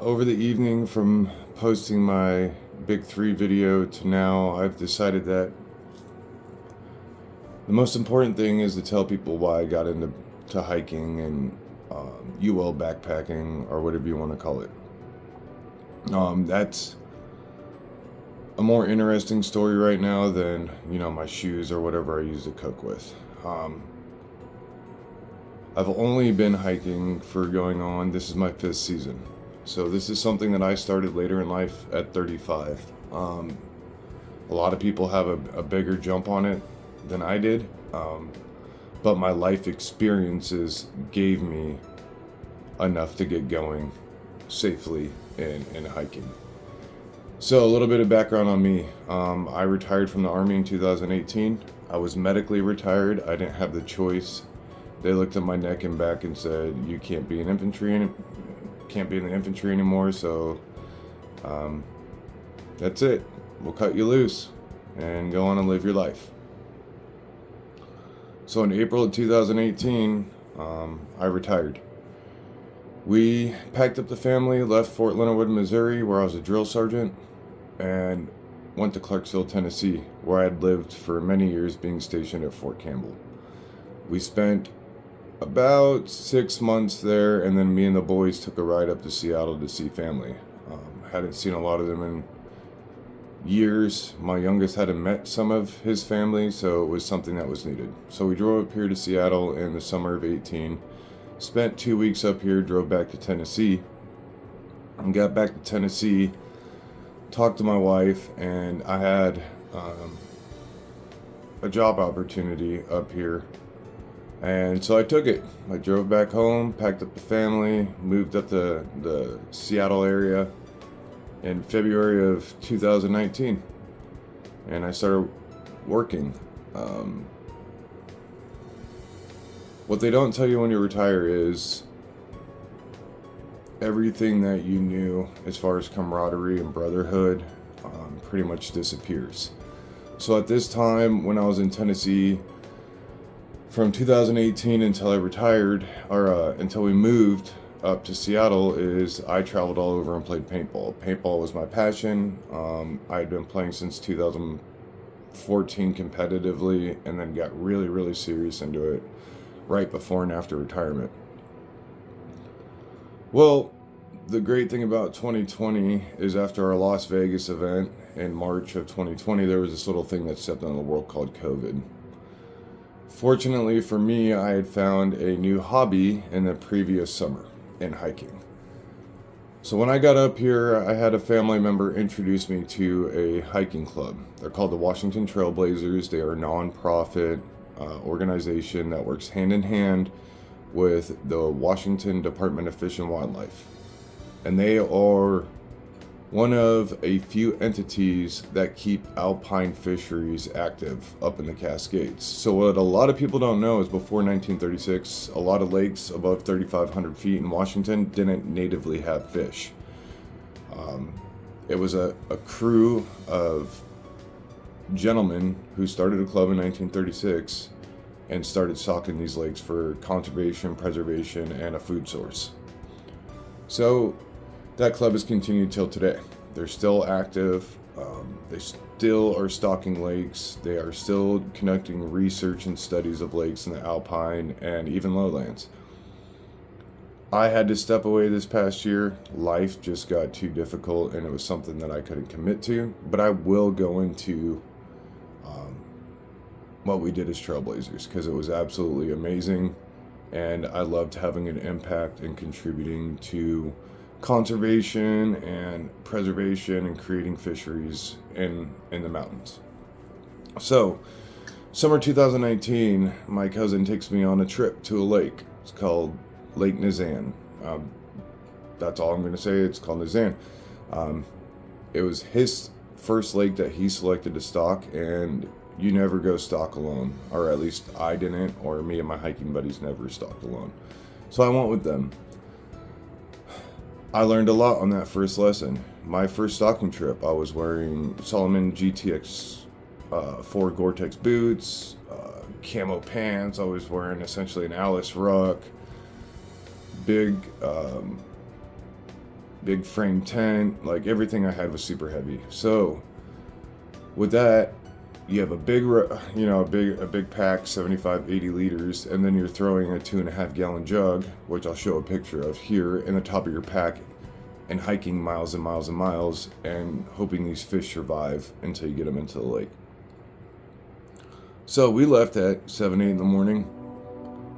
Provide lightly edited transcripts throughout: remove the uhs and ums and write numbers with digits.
Over the evening from posting my Big 3 video to now, I've decided that the most important thing is to tell people why I got into hiking and UL backpacking, or whatever you want to call it. That's a more interesting story right now than, my shoes or whatever I use to cook with. I've only been hiking for this is my 5th season. So this is something that I started later in life at 35. A lot of people have a bigger jump on it than I did. But my life experiences gave me enough to get going safely in hiking. So a little bit of background on me. I retired from the Army in 2018. I was medically retired. I didn't have the choice. They looked at my neck and back and said, "You can't be in the infantry anymore, so that's it. We'll cut you loose and go on and live your life." So in April of 2018, I retired. We packed up the family, left Fort Leonard Wood, Missouri, where I was a drill sergeant, and went to Clarksville, Tennessee, where I had lived for many years, being stationed at Fort Campbell. We spent about 6 months there, and then me and the boys took a ride up to Seattle to see family. Hadn't seen a lot of them in years. My youngest hadn't met some of his family, so it was something that was needed. So we drove up here to Seattle in the summer of 18, spent 2 weeks up here, drove back to Tennessee, and got back to Tennessee, talked to my wife, and I had a job opportunity up here. And so I took it. I drove back home, packed up the family, moved up to the Seattle area in February of 2019. And I started working. What they don't tell you when you retire is everything that you knew as far as camaraderie and brotherhood pretty much disappears. So at this time, when I was in Tennessee, from 2018 until I retired, or until we moved up to Seattle, is I traveled all over and played paintball. Paintball was my passion. I had been playing since 2014 competitively, and then got really, really serious into it right before and after retirement. Well, the great thing about 2020 is after our Las Vegas event in March of 2020, there was this little thing that stepped on the world called COVID. Fortunately for me, I had found a new hobby in the previous summer in hiking. So when I got up here, I had a family member introduce me to a hiking club. They're called the Washington Trailblazers. They are a non-profit organization that works hand in hand with the Washington Department of Fish and Wildlife. And they are one of a few entities that keep alpine fisheries active up in the Cascades. So what a lot of people don't know is before 1936, a lot of lakes above 3,500 feet in Washington didn't natively have fish. It was a crew of gentlemen who started a club in 1936 and started stocking these lakes for conservation, preservation, and a food source. So that club has continued till today. They're still active. They still are stocking lakes. They are still conducting research and studies of lakes in the alpine and even lowlands. I had to step away this past year. Life just got too difficult, and it was something that I couldn't commit to. But I will go into what we did as Trailblazers, because it was absolutely amazing, and I loved having an impact and contributing to conservation and preservation and creating fisheries in the mountains. So, summer 2019, my cousin takes me on a trip to a lake. It's called Lake Nizan. That's all I'm going to say. It's called Nizan. It was his first lake that he selected to stock, and you never go stock alone, or at least I didn't, or me and my hiking buddies never stalked alone. So I went with them. I learned a lot on that first lesson. My first stalking trip, I was wearing Salomon GTX 4 Gore-Tex boots, camo pants. I was wearing essentially an Alice ruck, big, big frame tent. Like everything I had was super heavy. So with that, you have a big, a big pack, 75, 80 liters, and then you're throwing a 2.5 gallon jug, which I'll show a picture of here, in the top of your pack, and hiking miles and miles and miles, and hoping these fish survive until you get them into the lake. So we left at 7, 8 in the morning,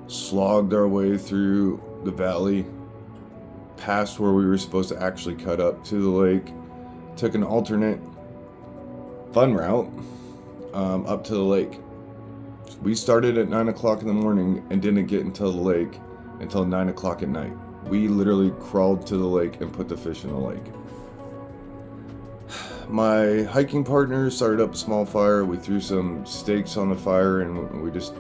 slogged our way through the valley, past where we were supposed to actually cut up to the lake, took an alternate fun route up to the lake. We started at 9 o'clock in the morning and didn't get into the lake until 9 o'clock at night. We literally crawled to the lake and put the fish in the lake. My hiking partner started up a small fire. We threw some steaks on the fire and we just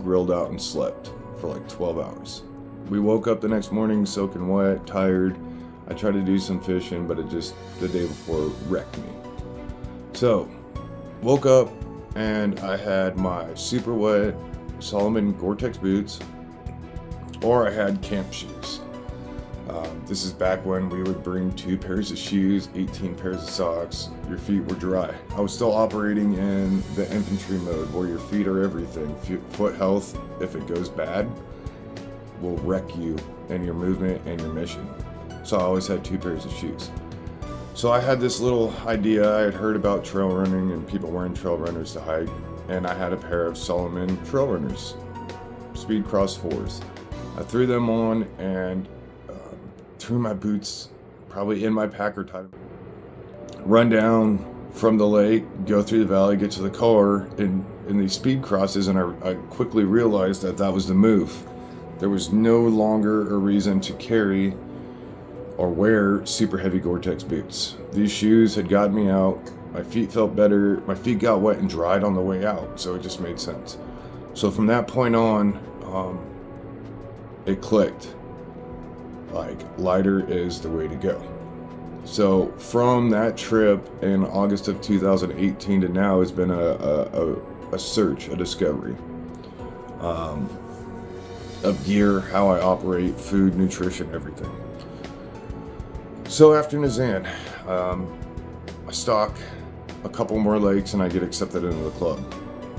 grilled out and slept for like 12 hours. We woke up the next morning soaking wet, tired. I tried to do some fishing, but it just, the day before, wrecked me. So, woke up and I had my super wet Salomon Gore-Tex boots, or I had camp shoes. This is back when we would bring 2 pairs of shoes, 18 pairs of socks. Your feet were dry. I was still operating in the infantry mode where your feet are everything. Foot health, if it goes bad, will wreck you and your movement and your mission. So I always had 2 pairs of shoes. So I had this little idea. I had heard about trail running and people wearing trail runners to hike, and I had a pair of Salomon trail runners, Speedcross 4s. I threw them on and threw my boots probably in my packer tied. Run down from the lake, go through the valley, get to the car in these speed crosses, and I quickly realized that was the move. There was no longer a reason to carry or wear super heavy Gore-Tex boots. These shoes had gotten me out. My feet felt better. My feet got wet and dried on the way out, so it just made sense. So from that point on, it clicked. Like, lighter is the way to go. So from that trip in August of 2018 to now, it's been a search, a discovery of gear, how I operate, food, nutrition, everything. So after Nazan, I stock a couple more lakes and I get accepted into the club.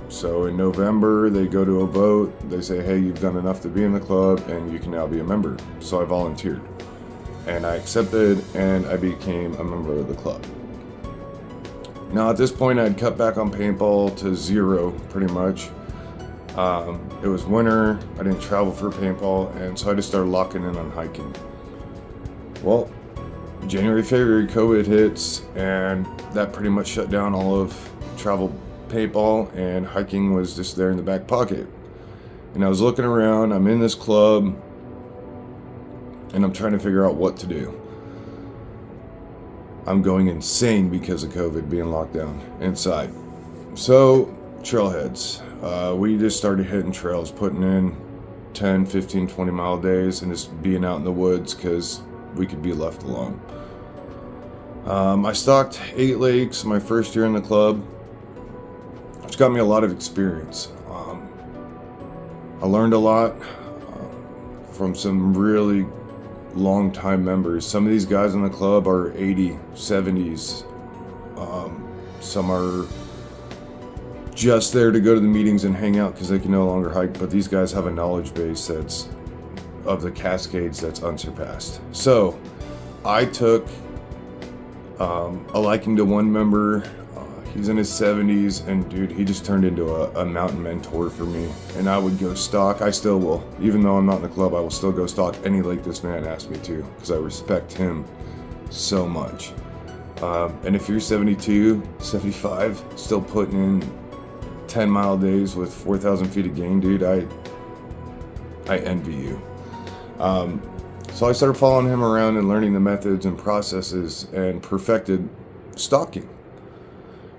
So in November, they go to a vote. They say, hey, you've done enough to be in the club and you can now be a member. So I volunteered and I accepted and I became a member of the club. Now at this point, I'd cut back on paintball to 0 pretty much. It was winter, I didn't travel for paintball, and so I just started locking in on hiking. Well, January, February, COVID hits, and that pretty much shut down all of travel paintball, and hiking was just there in the back pocket. And I was looking around, I'm in this club, and I'm trying to figure out what to do. I'm going insane because of COVID being locked down inside. So, trailheads. We just started hitting trails, putting in 10, 15, 20 mile days and just being out in the woods because we could be left alone. I stocked 8 lakes my first year in the club, which got me a lot of experience. I learned a lot from some really long-time members. Some of these guys in the club are 80, 70s. Some are just there to go to the meetings and hang out because they can no longer hike, but these guys have a knowledge base that's of the Cascades that's unsurpassed. So I took a liking to one member. He's in his 70s, and dude, he just turned into a mountain mentor for me. And I would go stalk. I still will. Even though I'm not in the club, I will still go stalk any lake this man asked me to because I respect him so much. And if you're 72, 75, still putting in 10-mile days with 4,000 feet of gain, dude, I envy you. So I started following him around and learning the methods and processes and perfected stalking.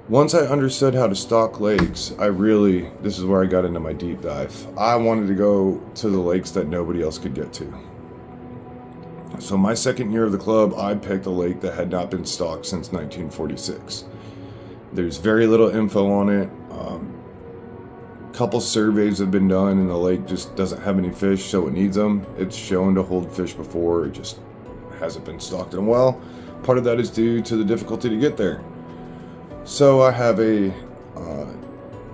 Once I understood how to stalk lakes, this is where I got into my deep dive. I wanted to go to the lakes that nobody else could get to. So my second year of the club, I picked a lake that had not been stalked since 1946. There's very little info on it. couple surveys have been done and the lake just doesn't have any fish, so it needs them. It's shown to hold fish before, it just hasn't been stocked in a while. Part of that is due to the difficulty to get there. So I have a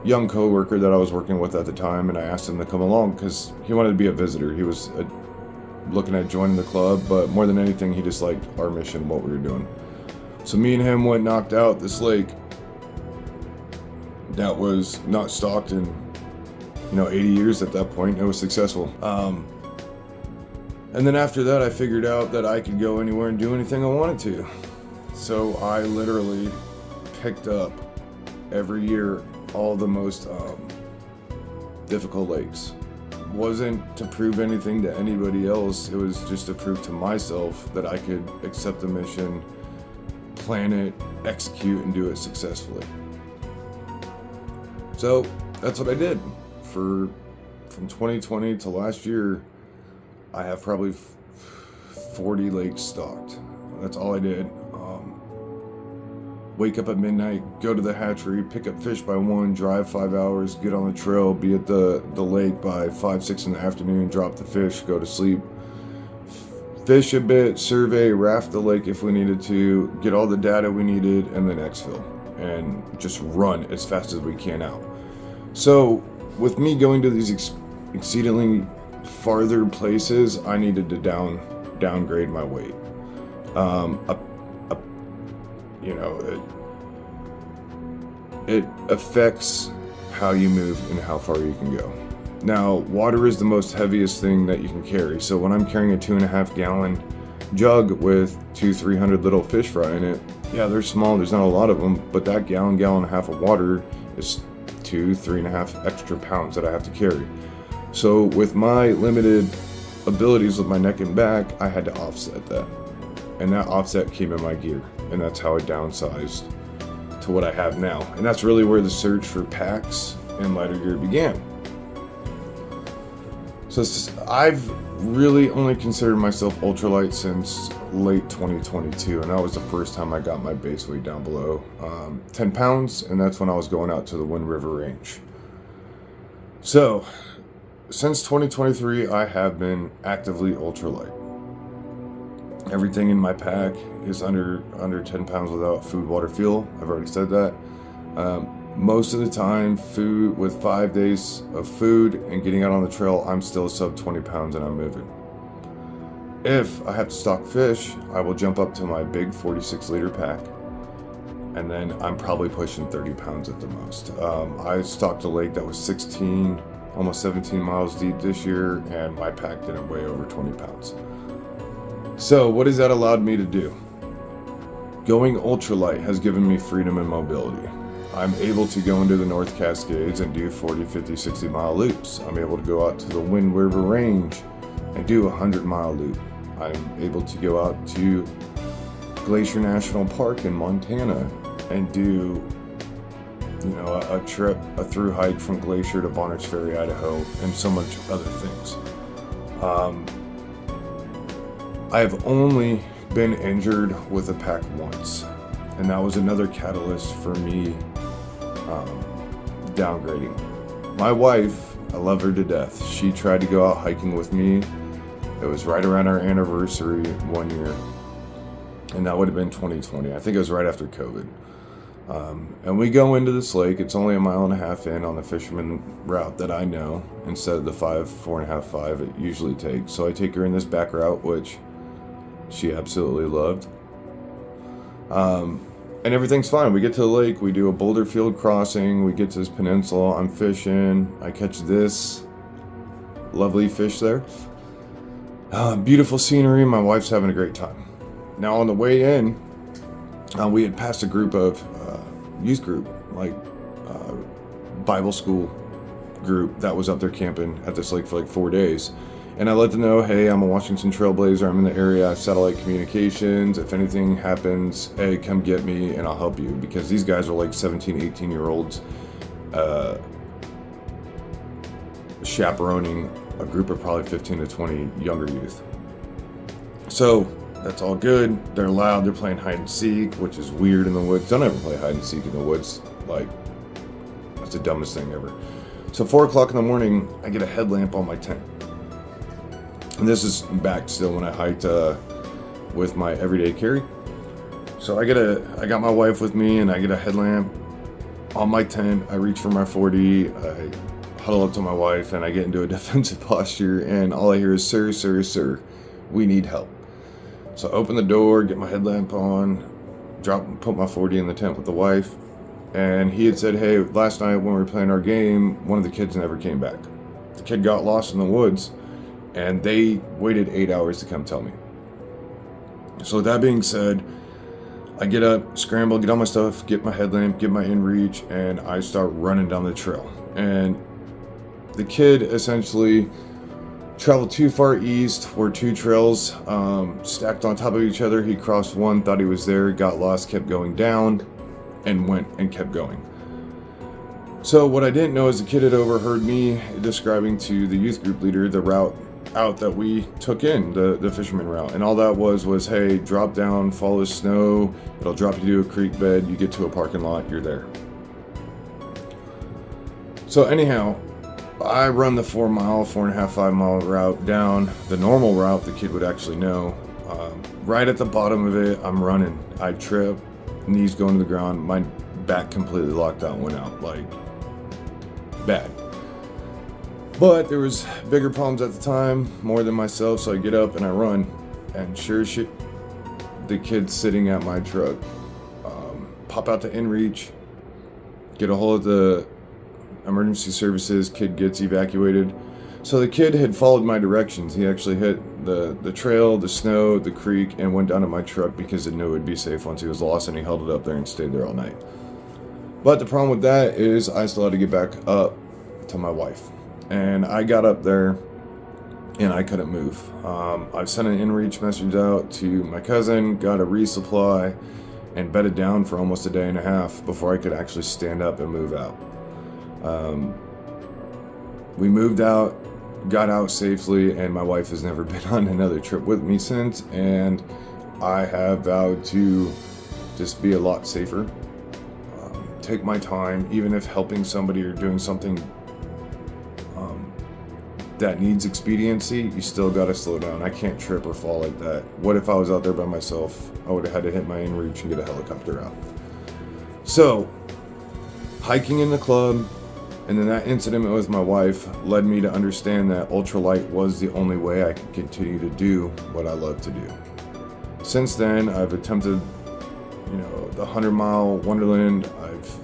young co-worker that I was working with at the time, and I asked him to come along because he wanted to be a visitor. He was looking at joining the club, but more than anything, he just liked our mission, what we were doing. So me and him went, knocked out this lake that was not stocked in 80 years at that point. It was successful. And then after that, I figured out that I could go anywhere and do anything I wanted to. So I literally picked up every year all the most difficult lakes. It wasn't to prove anything to anybody else. It was just to prove to myself that I could accept the mission, plan it, execute, and do it successfully. So that's what I did. From 2020 to last year, I have probably 40 lakes stocked. That's all I did. Wake up at midnight, go to the hatchery, pick up fish by 1, drive 5 hours, get on the trail, be at the lake by 5, 6 in the afternoon, drop the fish, go to sleep, fish a bit, survey, raft the lake if we needed to, get all the data we needed, and then exfil, and just run as fast as we can out. So with me going to these exceedingly farther places, I needed to downgrade my weight. It affects how you move and how far you can go. Now, water is the most heaviest thing that you can carry. So when I'm carrying a 2.5 gallon jug with 300 little fish fry in it, yeah, they're small, there's not a lot of them, but that gallon and a half of water is 3.5 extra pounds that I have to carry. So with my limited abilities with my neck and back, I had to offset that. And that offset came in my gear. And that's how I downsized to what I have now. And that's really where the search for packs and lighter gear began. So I've really only considered myself ultralight since late 2022. And that was the first time I got my base weight down below 10 pounds. And that's when I was going out to the Wind River Range. So since 2023, I have been actively ultralight. Everything in my pack is under 10 pounds without food, water, fuel. I've already said that. Most of the time, food with 5 days of food and getting out on the trail, I'm still sub 20 pounds and I'm moving. If I have to stock fish, I will jump up to my big 46-liter pack, and then I'm probably pushing 30 pounds at the most. I stocked a lake that was 16, almost 17 miles deep this year, and my pack didn't weigh over 20 pounds. So what has that allowed me to do? Going ultralight has given me freedom and mobility. I'm able to go into the North Cascades and do 40, 50, 60 mile loops. I'm able to go out to the Wind River Range and do a 100-mile loop. I'm able to go out to Glacier National Park in Montana and do a trip, a through hike from Glacier to Bonners Ferry, Idaho, and so much other things. I've only been injured with a pack once, and that was another catalyst for me downgrading. My wife, I love her to death. She tried to go out hiking with me. It was right around our anniversary 1 year, and that would have been 2020. I think it was right after COVID. And we go into this lake. It's only 1.5 miles in on the fisherman route that I know, instead of the 4.5, 5 it usually takes. So I take her in this back route, which she absolutely loved. And everything's fine. We get to the lake, we do a boulder field crossing, we get to this peninsula, I'm fishing, I catch this lovely fish there. Beautiful scenery, my wife's having a great time. Now on the way in, we had passed a group of youth group, like Bible school group that was up there camping at this lake for like 4 days. And I let them know, hey, I'm a Washington Trailblazer, I'm in the area, I have satellite communications, if anything happens, hey, come get me and I'll help you. Because these guys are like 17, 18-year-olds chaperoning a group of probably 15 to 20 younger youth. So that's all good. They're loud, they're playing hide and seek, which is weird in the woods. Don't ever play hide and seek in the woods. Like, that's the dumbest thing ever. So 4 o'clock in the morning, I get a headlamp on my tent. And this is back still when I hiked with my everyday carry. So I got my wife with me, and I get a headlamp on my tent. I reach for my 40, I huddle up to my wife, and I get into a defensive posture, and all I hear is, "Sir, sir, sir, we need help." So I open the door, get my headlamp on, put my 40 in the tent with the wife, and he had said, "Hey, last night when we were playing our game, one of the kids never came back. The kid got lost in the woods, and they waited 8 hours to come tell me." So with that being said, I get up, scramble, get all my stuff, get my headlamp, get my inReach, and I start running down the trail. And the kid essentially traveled too far east, where two trails stacked on top of each other. He crossed one, thought he was there, got lost, kept going down, and went and kept going. So what I didn't know is the kid had overheard me describing to the youth group leader the route out that we took in, the fisherman route. And all that was, hey, drop down, follow the snow, it'll drop you to a creek bed, you get to a parking lot, you're there. So anyhow, I run the 4.5, 5 mile route down the normal route the kid would actually know. Right at the bottom of it, I'm running. I trip, knees going to the ground, my back completely locked out, went out, like, bad. But there was bigger problems at the time, more than myself, so I get up and I run. And sure as shit, the kid's sitting at my truck. Pop out the inReach, get a hold of the emergency services, kid gets evacuated. So the kid had followed my directions. He actually hit the trail, the snow, the creek, and went down to my truck because he knew it would be safe once he was lost, and he held it up there and stayed there all night. But the problem with that is I still had to get back up to my wife. And I got up there and I couldn't move. I sent an inReach message out to my cousin, got a resupply, and bedded down for almost a day and a half before I could actually stand up and move out. We moved out, got out safely, and my wife has never been on another trip with me since, and I have vowed to just be a lot safer. Take my time, even if helping somebody or doing something that needs expediency, you still gotta slow down. I can't trip or fall like that. What if I was out there by myself? I would have had to hit my inReach and get a helicopter out. So, hiking in the club, and then that incident with my wife led me to understand that ultralight was the only way I could continue to do what I love to do. Since then, I've attempted, the 100-mile Wonderland. I've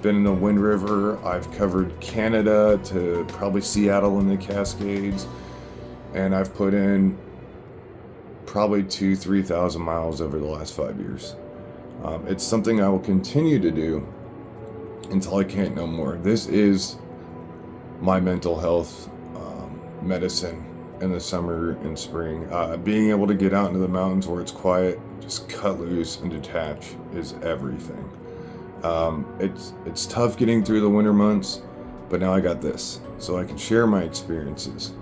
been in the Wind River. I've covered Canada to probably Seattle and the Cascades, and I've put in probably 2,000-3,000 miles over the last 5 years. It's something I will continue to do until I can't no more. This is my mental health medicine in the summer and spring. Being able to get out into the mountains where it's quiet, just cut loose and detach is everything. It's tough getting through the winter months, but now I got this, so I can share my experiences.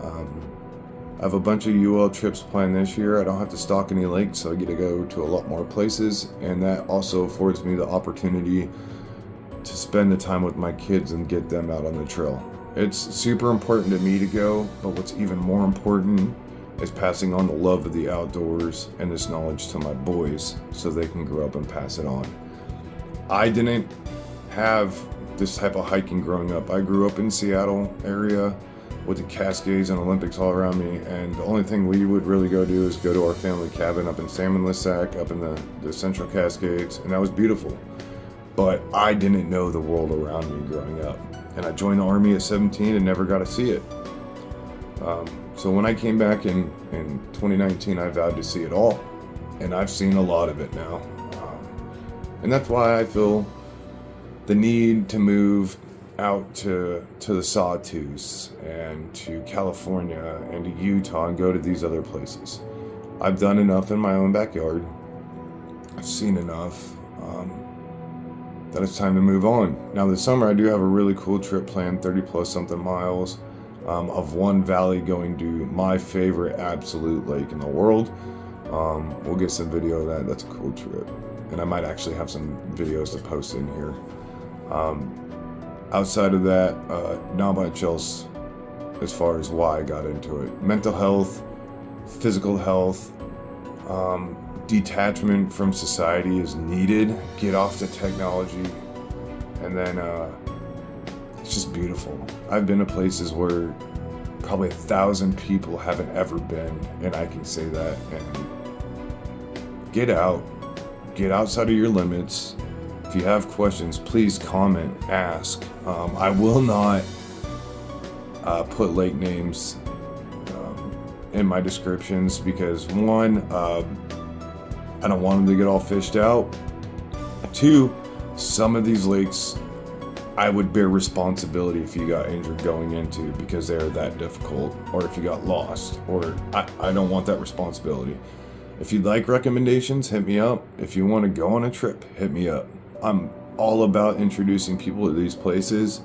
I have a bunch of UL trips planned this year. I don't have to stalk any lakes, so I get to go to a lot more places, and that also affords me the opportunity to spend the time with my kids and get them out on the trail. It's super important to me to go, but what's even more important is passing on the love of the outdoors and this knowledge to my boys so they can grow up and pass it on. I didn't have this type of hiking growing up. I grew up in Seattle area with the Cascades and Olympics all around me, and the only thing we would really go do is go to our family cabin up in Salmon-Lissac, up in the Central Cascades, and that was beautiful. But I didn't know the world around me growing up, and I joined the Army at 17 and never got to see it. So when I came back in 2019, I vowed to see it all, and I've seen a lot of it now. And that's why I feel the need to move out to the Sawtooths and to California and to Utah and go to these other places. I've done enough in my own backyard. I've seen enough that it's time to move on. Now this summer I do have a really cool trip planned, 30 plus something miles of one valley going to my favorite absolute lake in the world. We'll get some video of that. That's a cool trip. And I might actually have some videos to post in here. Outside of that, not much else as far as why I got into it. Mental health, physical health, detachment from society is needed. Get off the technology. And then it's just beautiful. I've been to places where probably 1,000 people haven't ever been, and I can say that. And get out. Get outside of your limits. If you have questions, please comment, ask. I will not put lake names in my descriptions because one, I don't want them to get all fished out. Two, some of these lakes I would bear responsibility if you got injured going into because they're that difficult, or if you got lost, or I don't want that responsibility. If you'd like recommendations, hit me up. If you want to go on a trip, hit me up. I'm all about introducing people to these places,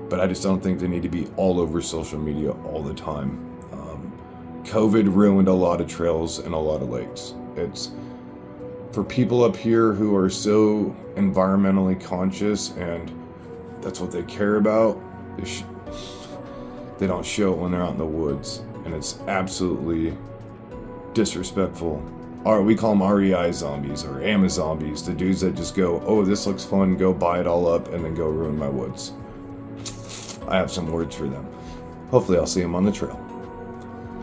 but I just don't think they need to be all over social media all the time. COVID ruined a lot of trails and a lot of lakes. It's for people up here who are so environmentally conscious and that's what they care about. They don't show it when they're out in the woods, and it's absolutely disrespectful. Or we call them REI zombies or Amazombies, the dudes that just go, oh, this looks fun, go buy it all up, and then go ruin my woods. I have some words for them. Hopefully I'll see them on the trail.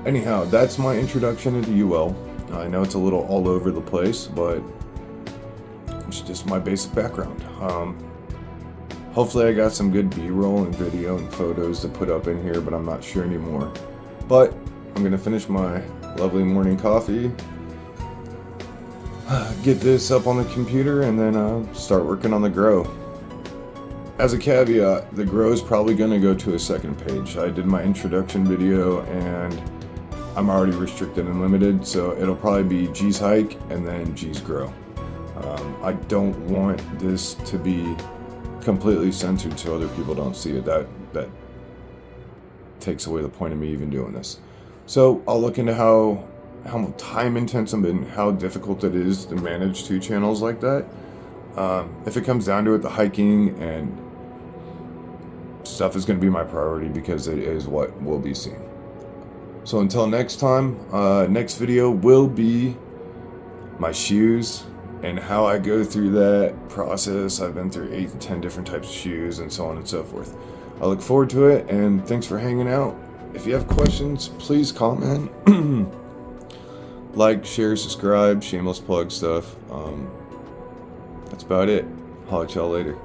Anyhow, that's my introduction into UL. I know it's a little all over the place, but it's just my basic background. Hopefully I got some good B-roll and video and photos to put up in here, but I'm not sure anymore. But I'm going to finish my lovely morning coffee, get this up on the computer, and then start working on the grow. As a caveat, the grow is probably going to go to a second page. I did my introduction video and I'm already restricted and limited, so it'll probably be G's hike and then G's grow. I don't want this to be completely censored so other people don't see it. That takes away the point of me even doing this. So I'll look into how time intensive and how difficult it is to manage two channels like that. If it comes down to it, the hiking and stuff is going to be my priority because it is what will be seen. So until next time, next video will be my shoes and how I go through that process. I've been through 8 to 10 different types of shoes and so on and so forth. I look forward to it, and thanks for hanging out. If you have questions, please comment. Like, share, subscribe, shameless plug stuff. That's about it. Holla at y'all later.